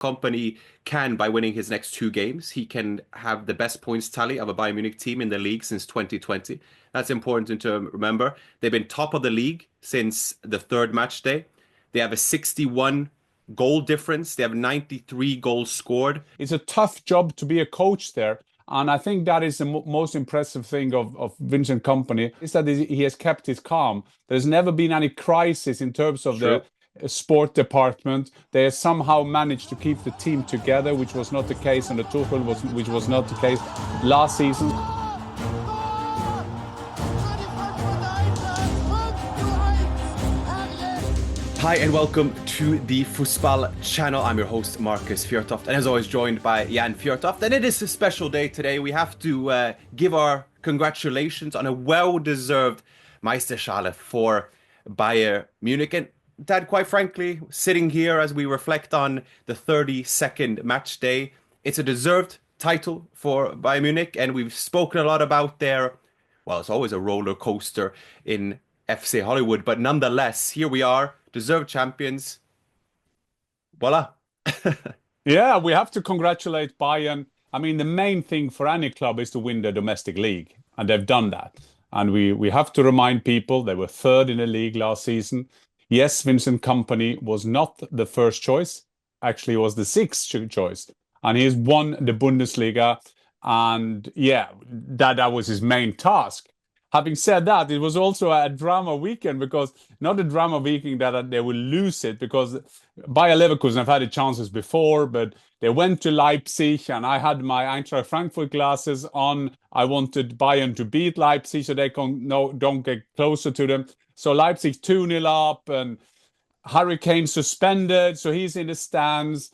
Kompany can, by winning his next 2 games, he can have the best points tally of a Bayern Munich team in the league since 2020. That's important to remember. They've been top of the league since the third match day. They have a 61 goal difference. They have 93 goals scored. It's a tough job to be a coach there. And I think that is the most impressive thing of Vincent Kompany, is that he has kept his calm. There's never been any crisis in terms of the sport department. They have somehow managed to keep the team together, which was not the case under Tuchel, which was not the case last season. Hi and welcome to the Fussball channel. I'm your host Markus Fjørtoft, and as always joined by Jan Fjørtoft. And it is a special day today. We have to give our congratulations on a well-deserved Meisterschale for Bayern Munich. And Dad, quite frankly, sitting here as we reflect on the 32nd match day, it's a deserved title for Bayern Munich, and we've spoken a lot about their, well, it's always a roller coaster in FC Hollywood, but nonetheless, here we are, deserved champions. Voila. Yeah, we have to congratulate Bayern. I mean, the main thing for any club is to win the domestic league, and they've done that. And we have to remind people they were third in the league last season. Yes, Vincent Kompany was not the first choice. Actually, he was the sixth choice. And he's won the Bundesliga. And yeah, that was his main task. Having said that, it was also a drama weekend, because not a drama weekend that they will lose it, because Bayer Leverkusen have had the chances before, but they went to Leipzig and I had my Eintracht Frankfurt glasses on. I wanted Bayern to beat Leipzig so they don't get closer to them. So Leipzig 2-0 up, and Kane suspended, so he's in the stands.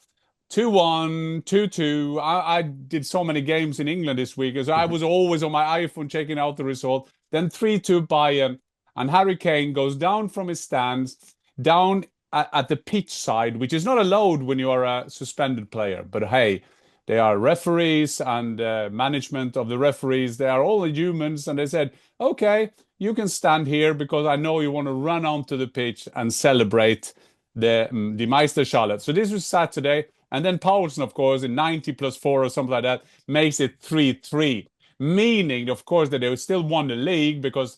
2-1, 2-2. I did so many games in England this week, so I was always on my iPhone checking out the result. Then 3-2 Bayern, and Kane goes down from his stands, down at the pitch side, which is not allowed when you are a suspended player. But hey, they are referees and management of the referees. They are all humans, and they said, okay, you can stand here because I know you want to run onto the pitch and celebrate the Meisterschale. So this was Saturday. And then Paulsen, of course, in 90 plus 4 or something like that, makes it 3-3. Meaning, of course, that they will still won the league because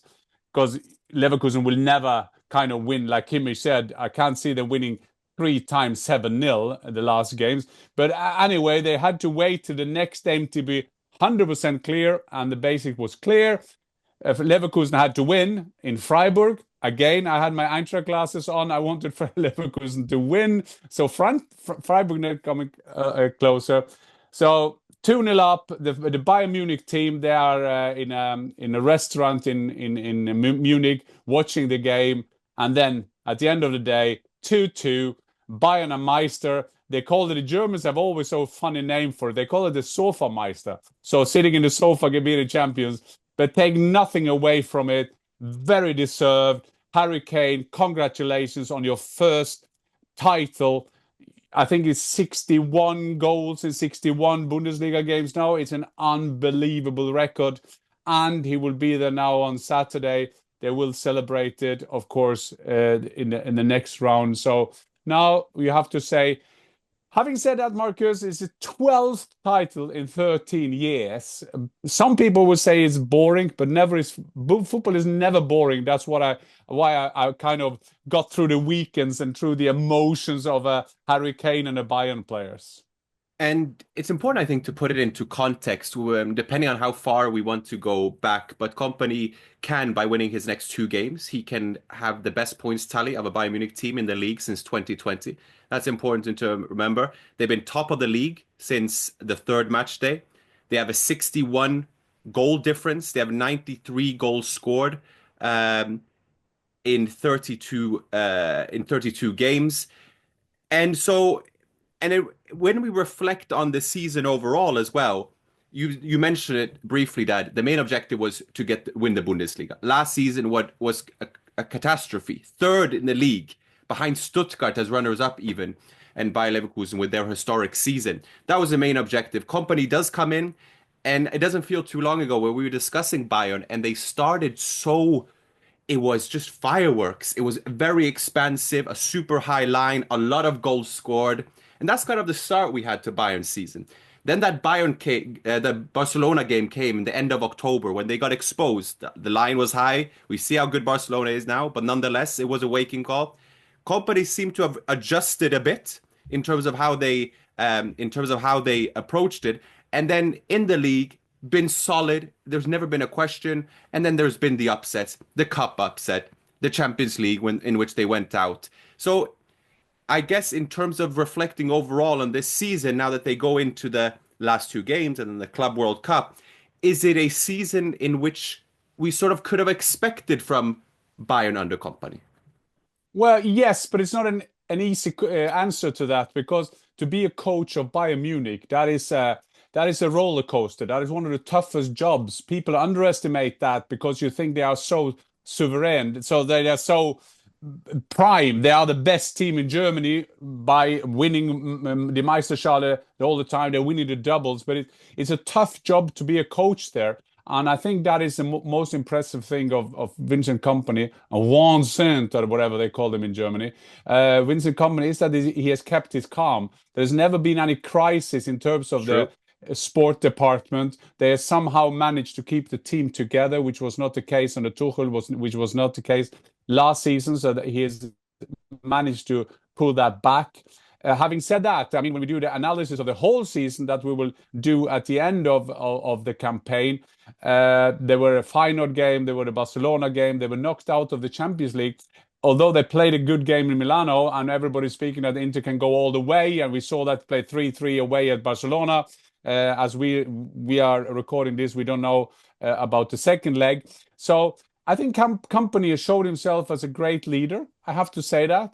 Leverkusen will never kind of win. Like Kimmich said, I can't see them winning 3 times 7-0 in the last games. But anyway, they had to wait till the next game to be 100% clear. And the basic was clear. Leverkusen had to win in Freiburg. Again, I had my Eintracht glasses on. I wanted for Leverkusen to win. So Freiburg not coming closer. So 2-0 up. The Bayern Munich team, they are in a restaurant in Munich watching the game. And then at the end of the day, 2-2. Bayern and Meister. They call it, the Germans have always so funny name for it. They call it the Sofa Meister. So sitting in the sofa can be the champions. But take nothing away from it. Very deserved. Kane, congratulations on your first title. I think it's 61 goals in 61 Bundesliga games now. It's an unbelievable record. And he will be there now on Saturday. They will celebrate it, of course, in the next round. So now you have to say, having said that, Marcus, it's the 12th title in 13 years. Some people would say it's boring, but football is never boring. That's why I kind of got through the weekends and through the emotions of Kane and the Bayern players. And it's important, I think, to put it into context, depending on how far we want to go back. But Kompany can, by winning his next 2 games, he can have the best points tally of a Bayern Munich team in the league since 2020. That's important to remember. They've been top of the league since the third match day. They have a 61 goal difference. They have 93 goals scored in 32 games. And so, when we reflect on the season overall as well, you mentioned it briefly, Dad. The main objective was to win the Bundesliga. Last season, what was a catastrophe. Third in the league, behind Stuttgart as runners-up even, and Bayer Leverkusen with their historic season. That was the main objective. Kompany does come in, and it doesn't feel too long ago where we were discussing Bayern, and they started so... It was just fireworks. It was very expansive, a super high line, a lot of goals scored. And that's kind of the start we had to Bayern's season. Then the Barcelona game came in the end of October when they got exposed. The line was high. We see how good Barcelona is now, but nonetheless, it was a waking call. Kompany seemed to have adjusted a bit in terms of how they approached it, and then in the league, been solid. There's never been a question, and then there's been the upsets, the cup upset, the Champions League in which they went out. So I guess in terms of reflecting overall on this season, now that they go into the last two games and then the Club World Cup, is it a season in which we sort of could have expected from Bayern under Kompany? Well, yes, but it's not an easy answer to that, because to be a coach of Bayern Munich, that is a roller coaster. That is one of the toughest jobs. People underestimate that because you think they are so sovereign, so they are so prime. They are the best team in Germany by winning the Meisterschale all the time. They're winning the doubles, but it's a tough job to be a coach there. And I think that is the most impressive thing of Vincent Kompany, Vincent, or whatever they call him in Germany. Vincent Kompany is that he has kept his calm. There's never been any crisis in terms of the sport department. They have somehow managed to keep the team together, which was not the case under Tuchel, which was not the case last season. So that he has managed to pull that back. Having said that, I mean, when we do the analysis of the whole season that we will do at the end of the campaign, there were a Feyenoord game, there were the Barcelona game, they were knocked out of the Champions League. Although they played a good game in Milano, and everybody's speaking that Inter can go all the way, and we saw that play 3-3 away at Barcelona. As we are recording this, we don't know about the second leg. So I think Kompany has showed himself as a great leader. I have to say that.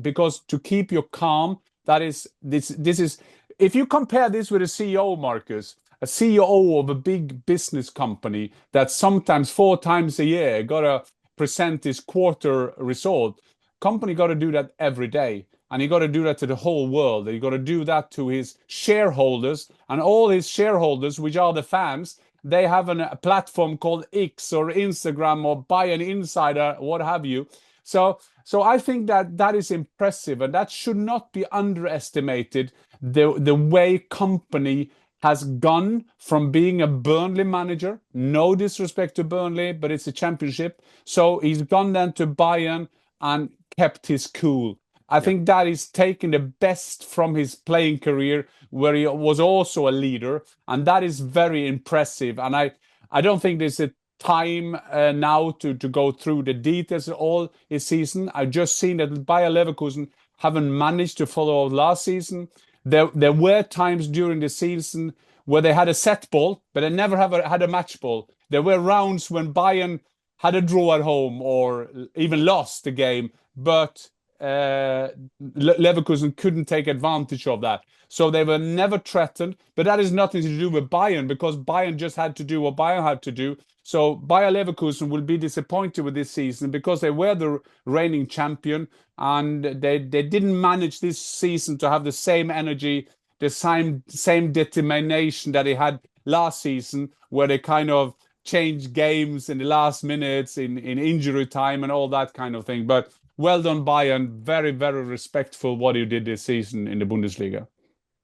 Because to keep your calm, that is this is, if you compare this with a CEO, Marcus, a CEO of a big business company that sometimes 4 times a year gotta present his quarter result. Kompany got to do that every day, and he got to do that to the whole world. He got to do that to his shareholders, and all his shareholders, which are the fans. They have a platform called X or Instagram or Bayern Insider, what have you. So I think that is impressive, and that should not be underestimated. The way Kompany has gone from being a Burnley manager, no disrespect to Burnley, but it's a championship. So he's gone then to Bayern and kept his cool. I think that is taking the best from his playing career, where he was also a leader, and that is very impressive. And I don't think there's a time now to go through the details of all his season. I've just seen that Bayer Leverkusen haven't managed to follow out last season. There were times during the season where they had a set ball, but they never had a match ball. There were rounds when Bayern had a draw at home or even lost the game, but Leverkusen couldn't take advantage of that. So they were never threatened, but that has nothing to do with Bayern, because Bayern just had to do what Bayern had to do. So Bayer Leverkusen will be disappointed with this season because they were the reigning champion, and they didn't manage this season to have the same energy, the same determination that they had last season, where they kind of changed games in the last minutes, in injury time and all that kind of thing. But well done, Bayern. Very, very respectful what you did this season in the Bundesliga.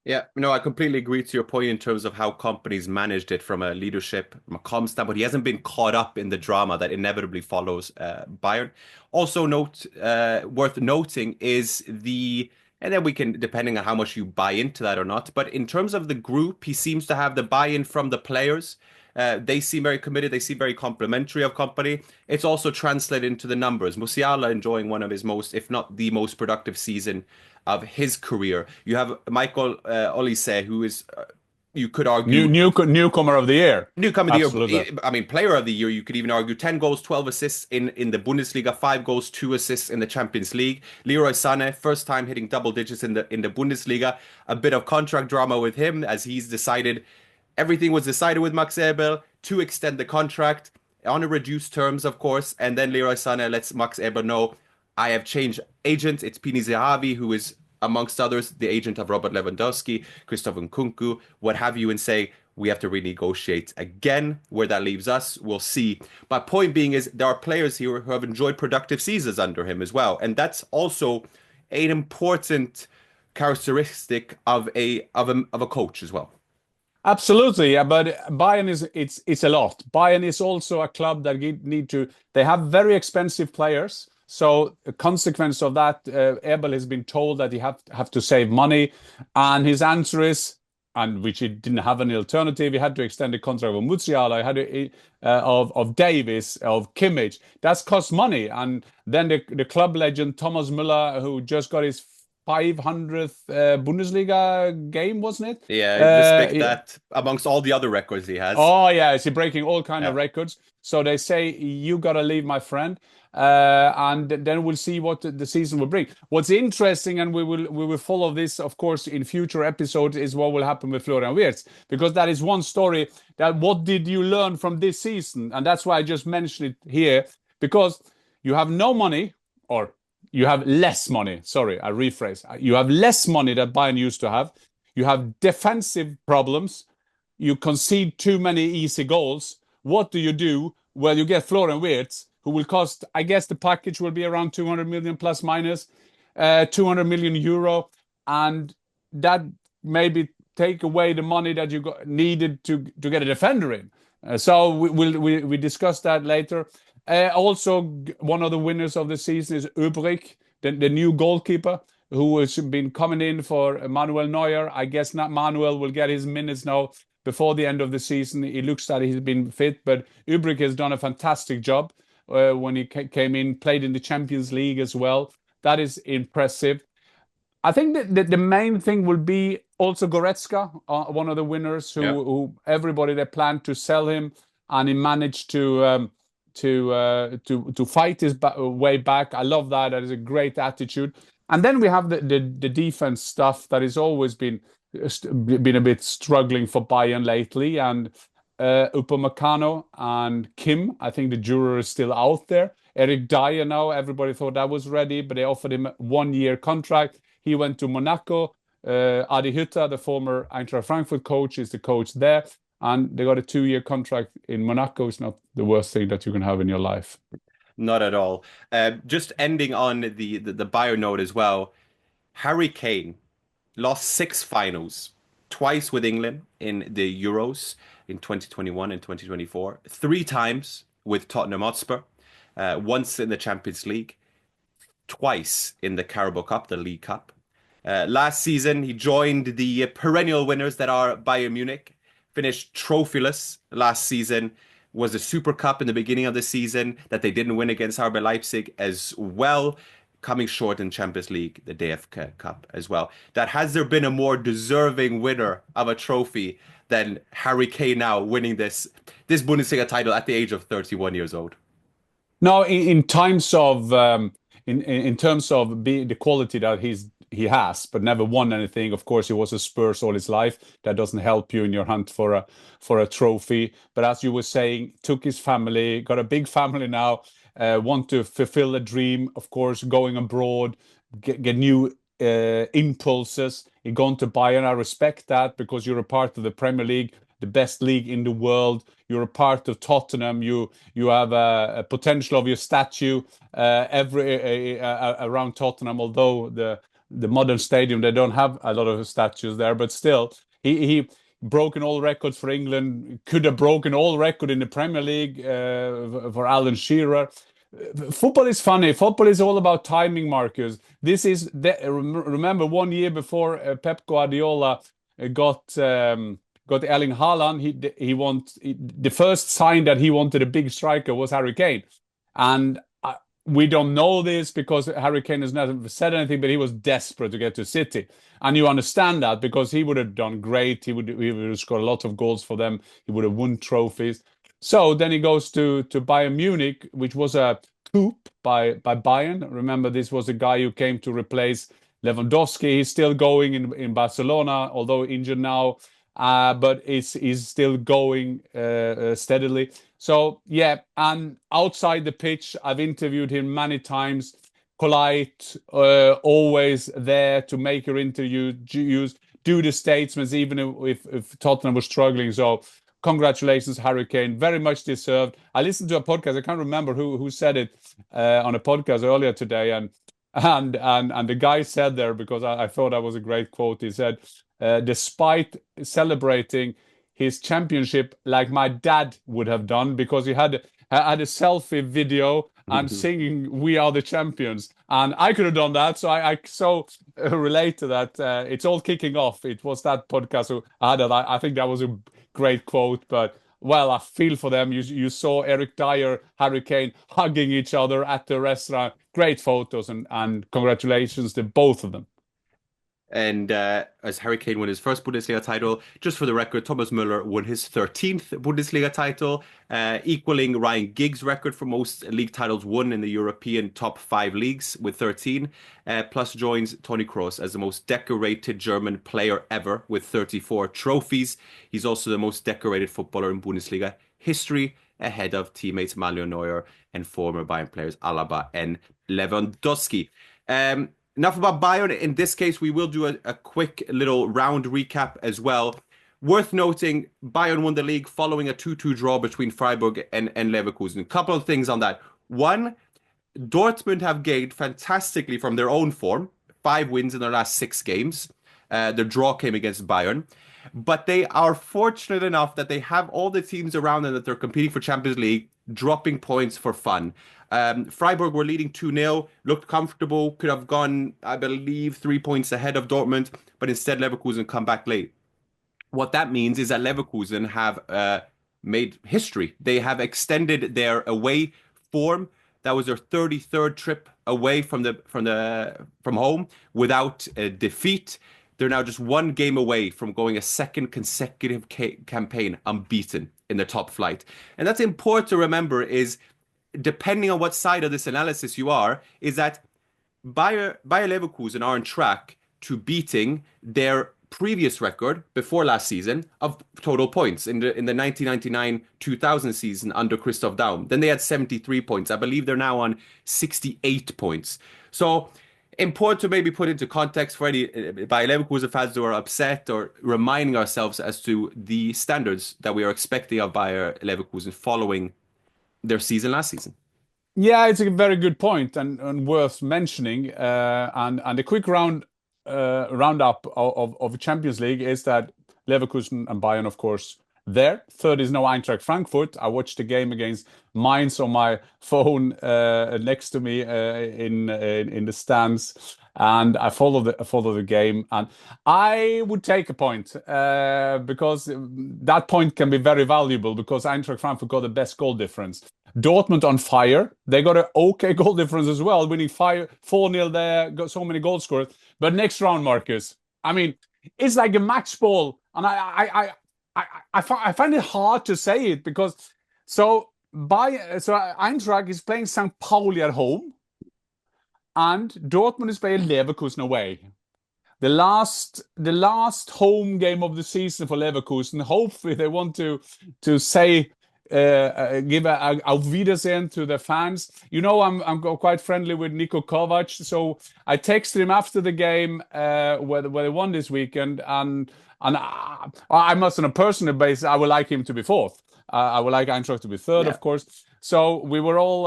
Yeah, no, I completely agree to your point in terms of how Kompany's managed it from a leadership, from a calm standpoint. He hasn't been caught up in the drama that inevitably follows Bayern. Also worth noting is and then we can, depending on how much you buy into that or not, but in terms of the group, he seems to have the buy-in from the players. They seem very committed. They seem very complimentary of Kompany. It's also translated into the numbers. Musiala enjoying one of his most, if not the most productive season of his career. You have Michael Olise, who is, you could argue, newcomer of the year. Newcomer of the year. I mean, player of the year. You could even argue 10 goals, 12 assists in the Bundesliga, 5 goals, 2 assists in the Champions League. Leroy Sané, first time hitting double digits in the Bundesliga. A bit of contract drama with him, as he's decided. Everything was decided with Max Eberl to extend the contract on a reduced terms, of course. And then Leroy Sané lets Max Eberl know, I have changed agent. It's Pini Zahavi, who is, amongst others, the agent of Robert Lewandowski, Christoph Nkunku, what have you, and say, we have to renegotiate again. Where that leaves us, we'll see. My point being is there are players here who have enjoyed productive seasons under him as well. And that's also an important characteristic of a coach as well. Absolutely, yeah, but Bayern it's a lot. Bayern is also a club that they have very expensive players. So a consequence of that, Ebel has been told that he have to save money, and his answer is, and which he didn't have any alternative, he had to extend the contract of Musiala, of Davis, of Kimmich. That's cost money, and then the club legend Thomas Müller, who just got his 500th Bundesliga game, wasn't it? Yeah, respect that amongst all the other records he has. Oh, yeah, is he breaking all kind of records? So they say, you got to leave, my friend. And then we'll see what the season will bring. What's interesting, and we will follow this, of course, in future episodes, is what will happen with Florian Wirtz. Because that is one story, that what did you learn from this season? And that's why I just mentioned it here. Because you have no money, or you have less money. Sorry, I rephrase. You have less money that Bayern used to have. You have defensive problems. You concede too many easy goals. What do you do? Well, you get Florian Wirtz, who will cost, I guess the package will be around 200 million plus minus, 200 million euro. And that maybe take away the money that you needed to get a defender in. So we discuss that later. Also, one of the winners of the season is Übrig, the new goalkeeper, who has been coming in for Manuel Neuer. I guess not Manuel will get his minutes now before the end of the season. It looks like he's been fit, but Übrig has done a fantastic job when he came in, played in the Champions League as well. That is impressive. I think that the main thing will be also Goretzka, one of the winners, who everybody, they planned to sell him, and he managed to fight his way back. I love that. That is a great attitude. And then we have the defense stuff that has always been a bit struggling for Bayern lately. And Upamecano and Kim, I think the jury is still out there. Eric Dyer now, everybody thought that was ready, but they offered him a 1-year contract. He went to Monaco. Adi Hütter, the former Eintracht Frankfurt coach, is the coach there. And they got a 2-year contract in Monaco. It's not the worst thing that you can have in your life. Not at all. Just ending on the Bayern note as well. Harry Kane lost 6 finals, twice with England in the Euros in 2021 and 2024, 3 times with Tottenham Hotspur, once in the Champions League, twice in the Carabao Cup, the League Cup. Last season, he joined the perennial winners that are Bayern Munich. Finished trophyless last season, was a Super Cup in the beginning of the season that they didn't win against RB Leipzig as well, coming short in Champions League, the DFB Cup as well. Has there been a more deserving winner of a trophy than Harry Kane now winning this Bundesliga title at the age of 31 years old? No, in terms of the quality that he has, but never won anything. Of course, he was a Spurs all his life. That doesn't help you in your hunt for a trophy. But as you were saying, took his family, got a big family now, want to fulfill a dream, of course, going abroad, get new impulses. He gone to Bayern. I respect that, because you're a part of the Premier League, the best league in the world. You're a part of Tottenham. You have a potential of your statue around Tottenham, although the modern stadium, they don't have a lot of statues there, but still, he broken all records for England, could have broken all record in the Premier League for Alan Shearer. Football is funny. Football is all about timing, Marcus. Remember 1 year before Pep Guardiola got Erling Haaland, the first sign that he wanted a big striker was Harry Kane. And we don't know this because Harry Kane has never said anything, but he was desperate to get to City. And you understand that, because he would have done great. He would have scored a lot of goals for them. He would have won trophies. So then he goes to Bayern Munich, which was a coup by Bayern. Remember, this was a guy who came to replace Lewandowski. He's still going in Barcelona, although injured now, but he's still going steadily. So, yeah, and outside the pitch, I've interviewed him many times. Polite, always there to make your interviews, do the statements, even if Tottenham was struggling. So, congratulations, Harry Kane. Very much deserved. I listened to a podcast. I can't remember who said it on a podcast earlier today. And And the guy said there, because I thought that was a great quote, he said, despite celebrating his championship like my dad would have done, because he had a selfie video and singing "We Are the Champions," and I could have done that. So I so relate to that. It's all kicking off. It was that podcast who had it. I think that was a great quote, but. Well, I feel for them. You saw Eric Dyer, Harry Kane hugging each other at the restaurant. Great photos, and congratulations to both of them. And as Harry Kane won his first Bundesliga title, just for the record, Thomas Müller won his 13th Bundesliga title, equaling Ryan Giggs' record for most league titles won in the European top 5 leagues with 13, plus joins Toni Kroos as the most decorated German player ever with 34 trophies. He's also the most decorated footballer in Bundesliga history, ahead of teammates Manuel Neuer and former Bayern players Alaba and Lewandowski. Enough about Bayern. In this case, we will do a quick little round recap as well. Worth noting, Bayern won the league following a 2-2 draw between Freiburg and Leverkusen. A couple of things on that. One, Dortmund have gained fantastically from their own form. 5 wins in their last 6 games. The draw came against Bayern. But they are fortunate enough that they have all the teams around them that they're competing for Champions League, dropping points for fun. Freiburg were leading 2-0, looked comfortable, could have gone, I believe, 3 points ahead of Dortmund, but instead Leverkusen come back late. What that means is that Leverkusen have made history. They have extended their away form. That was their 33rd trip away from home without a defeat. They're now just 1 game away from going a second consecutive campaign unbeaten in the top flight. And that's important to remember, is depending on what side of this analysis you are, is that Bayer Leverkusen are on track to beating their previous record before last season of total points in the 1999-2000 season under Christoph Daum. Then they had 73 points. I believe they're now on 68 points. So important to maybe put into context for any Bayer Leverkusen fans who are upset, or reminding ourselves as to the standards that we are expecting of Bayer Leverkusen following their season last season. Yeah, it's a very good point and worth mentioning. And a quick roundup of Champions League is that Leverkusen and Bayern, of course, there. Third is now Eintracht Frankfurt. I watched the game against Mainz on my phone next to me in the stands, and I follow the game, and I would take a point because that point can be very valuable, because Eintracht Frankfurt got the best goal difference. Dortmund on fire. They got an okay goal difference as well, winning 4-0 there, got so many goal scorers. But next round, Marcus, I mean, it's like a match ball, and I find it hard to say it, because Eintracht is playing St. Pauli at home, and Dortmund is playing Leverkusen away. The last home game of the season for Leverkusen. Hopefully, they want to say give a Auf Wiedersehen to the fans. You know, I'm quite friendly with Niko Kovac, so I texted him after the game where they won this weekend, and I must, on a personal basis, I would like him to be fourth. I would like Eintracht to be third, of course. So we were all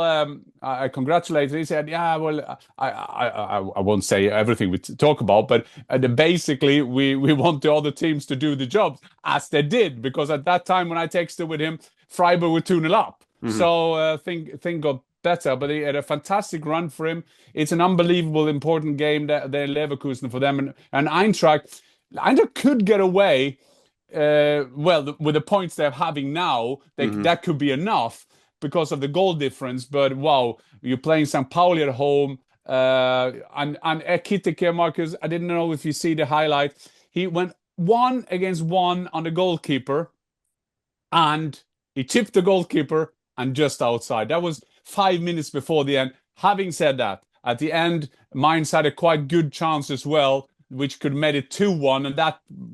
I congratulated. He said, "Yeah, well, I won't say everything we talk about, but basically we want the other teams to do the job," as they did, because at that time when I texted with him, Freiburg were 2-0 up. Mm-hmm. So thing got better, but he had a fantastic run for him. It's an unbelievable important game that they're Leverkusen for them, and Eintracht could get away. With the points they're having now, that could be enough because of the goal difference. But wow, you're playing St. Pauli at home, and Ekitike, Marcus, I didn't know if you see the highlight. He went 1-against-1 on the goalkeeper, and he chipped the goalkeeper and just outside. That was 5 minutes before the end. Having said that, at the end, Mainz had a quite good chance as well, which could made it 2-1, and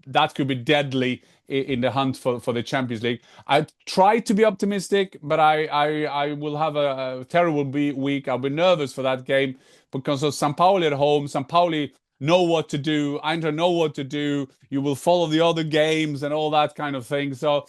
that could be deadly in the hunt for the Champions League. I try to be optimistic, but I will have a terrible week. I'll be nervous for that game because of St. Pauli at home. St. Pauli know what to do. Eintracht know what to do. You will follow the other games and all that kind of thing. So,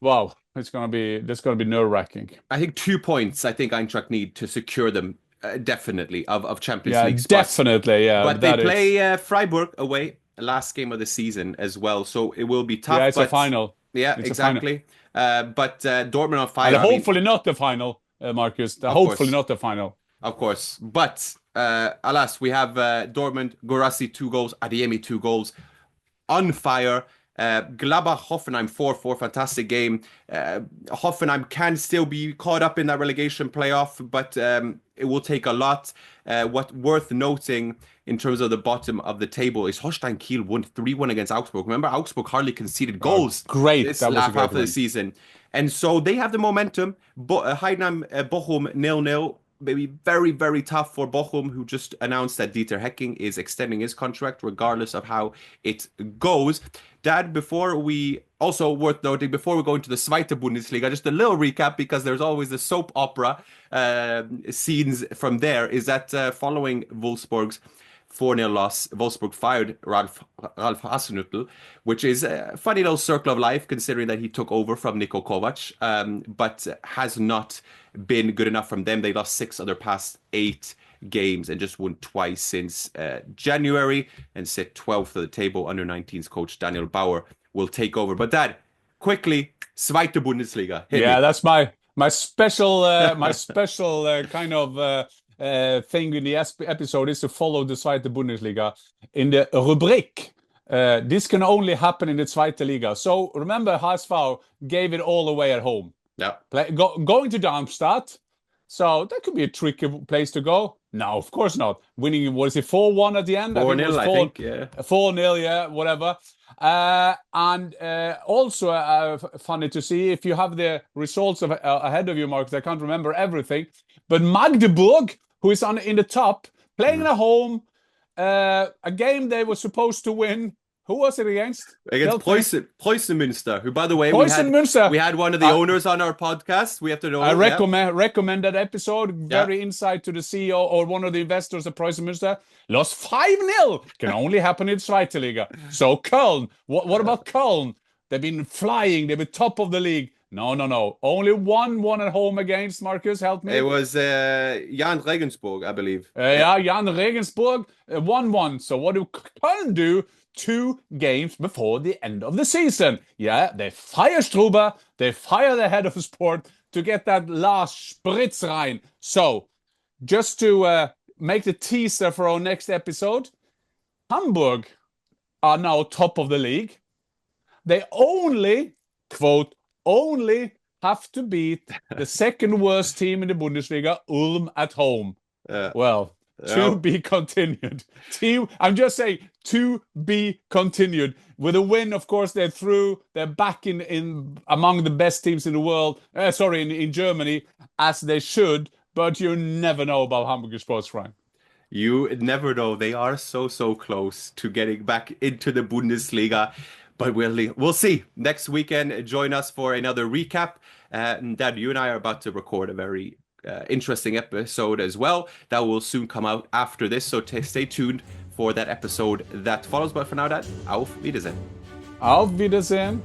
wow, that's gonna be nerve-wracking. I think 2 points. I think Eintracht need to secure them definitely, of Champions League spots. Definitely, yeah. But they play Freiburg away, last game of the season as well, so it will be tough. Yeah, it's a final. Yeah, it's exactly. But Dortmund on fire. And hopefully not the final, Marcus. Hopefully not the final. Of course. But alas, we have Dortmund, Guirassy 2 goals, Adeyemi 2 goals, on fire. Gladbach Hoffenheim 4-4, fantastic game. Hoffenheim can still be caught up in that relegation playoff, but it will take a lot. What worth noting in terms of the bottom of the table is Holstein Kiel won 3-1 against Augsburg. Remember, Augsburg hardly conceded goals this last half of the season. And so they have the momentum. Heidenheim, Bochum 0-0. Maybe very, very tough for Bochum, who just announced that Dieter Hecking is extending his contract regardless of how it goes. Dad, also worth noting, before we go into the Zweite Bundesliga, just a little recap, because there's always the soap opera scenes from there, is that following Wolfsburg's 4-0 loss, Wolfsburg fired Ralf Hasenhuttl, which is a funny little circle of life considering that he took over from Niko Kovac, but has not been good enough from them. They lost 6 of their past 8 games and just won twice since January, and sit 12th of the table. Under 19s coach Daniel Bauer will take over. But Dad, quickly, Zweite Bundesliga. Hit me. That's my special kind of thing in the episode is to follow the Zweite Bundesliga in the Rubrik. This can only happen in the Zweite Liga. So remember, HSV gave it all away at home. Yeah. Going to Darmstadt. So that could be a tricky place to go. No, of course not. Winning, what is it, 4-1 at the end? 4-0, I think, yeah. 4-0, yeah, whatever. And also funny to see if you have the results ahead of you, Marcus. I can't remember everything. But Magdeburg, who is in the top, playing at home, a game they were supposed to win. Who was it against? Against Preußen Münster, who, by the way, Münster. We had one of the owners on our podcast. We have to know. I recommend that episode. Very insight to the CEO or one of the investors of Preußen Münster. Lost 5-0. Can only happen in Zweite Liga. So Köln. What about Köln? They've been flying. They've been top of the league. No. Only 1-1 at home against, Marcus. Help me. It was Jan Regensburg, I believe. Jan Regensburg. 1-1. So what do Köln do? 2 games before the end of the season. Yeah, they fire Struber, they fire the head of sport to get that last spritz rein. So, just to make the teaser for our next episode, Hamburg are now top of the league. They only, quote, only have to beat the second worst team in the Bundesliga, Ulm, at home. To be continued. I'm just saying, to be continued. With a win, of course, they're through. They're back in among the best teams in the world. In Germany, as they should. But you never know about Hamburger Sportsverein. You never know. They are so close to getting back into the Bundesliga. But we'll see. Next weekend, join us for another recap. Dad, you and I are about to record a very interesting episode as well that will soon come out after this, so stay tuned for that episode that follows. But for now, Dad, auf Wiedersehen. Auf Wiedersehen.